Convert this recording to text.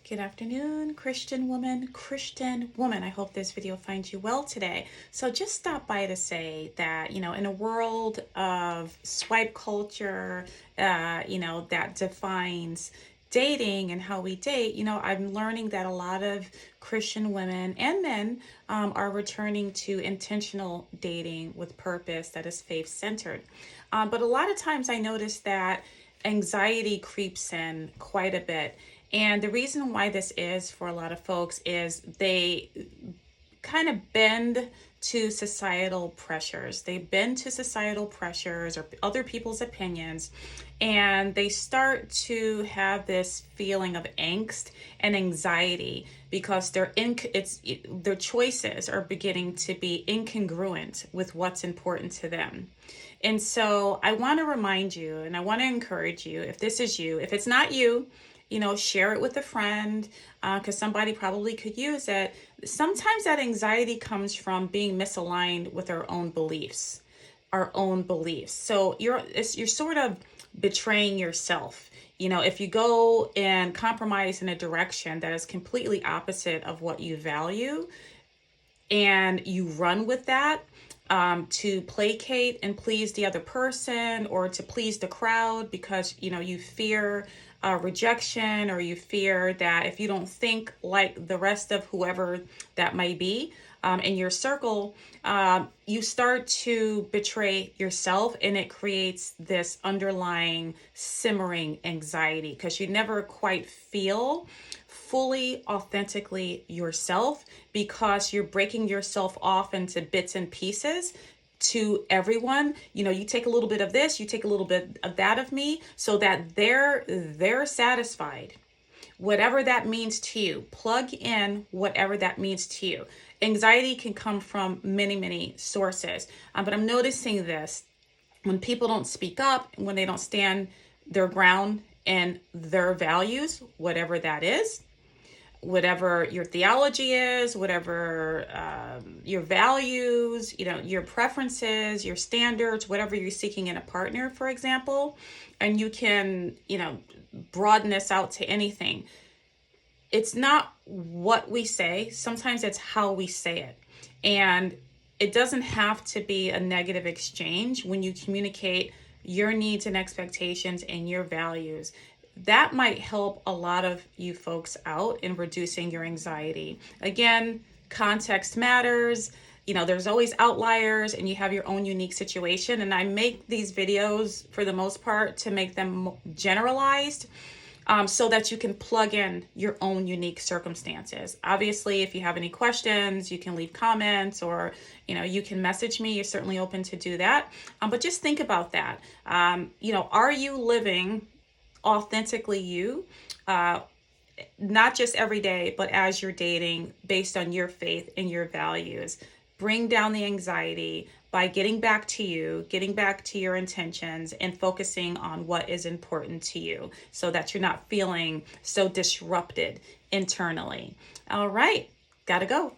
Good afternoon, Christian woman. I hope this video finds you well today. So just stop by to say that, in a world of swipe culture, that defines dating and how we date, I'm learning that a lot of Christian women and men are returning to intentional dating with purpose that is faith-centered. But a lot of times I notice that anxiety creeps in quite a bit. And the reason why this is for a lot of folks is they kind of bend to societal pressures. They bend to societal pressures or other people's opinions, and they start to have this feeling of angst and anxiety because their choices are beginning to be incongruent with what's important to them. And so I want to remind you and I want to encourage you, if this is you, if it's not you, share it with a friend because somebody probably could use it. Sometimes that anxiety comes from being misaligned with our own beliefs. So you're sort of betraying yourself. If you go and compromise in a direction that is completely opposite of what you value and you run with that, to placate and please the other person or to please the crowd because you fear rejection, or you fear that if you don't think like the rest of whoever that may be in your circle, you start to betray yourself, and it creates this underlying simmering anxiety because you never quite feel fully authentically yourself because you're breaking yourself off into bits and pieces to everyone. You take a little bit of this, you take a little bit of that of me so that they're satisfied. Whatever that means to you, plug in whatever that means to you. Anxiety can come from many sources, but I'm noticing this when people don't speak up, when they don't stand their ground and their values, whatever that is, whatever your theology is, whatever your values, your preferences, your standards, whatever you're seeking in a partner, for example, and you can, broaden this out to anything. It's not what we say. Sometimes it's how we say it. And it doesn't have to be a negative exchange when you communicate your needs and expectations and your values. That might help a lot of you folks out in reducing your anxiety. Again, context matters. There's always outliers and you have your own unique situation. And I make these videos for the most part to make them generalized so that you can plug in your own unique circumstances. Obviously, if you have any questions, you can leave comments or, you can message me. You're certainly open to do that. But just think about that. Are you living authentically you, not just every day, but as you're dating based on your faith and your values? Bring down the anxiety by getting back to you, getting back to your intentions and focusing on what is important to you so that you're not feeling so disrupted internally. All right, gotta go.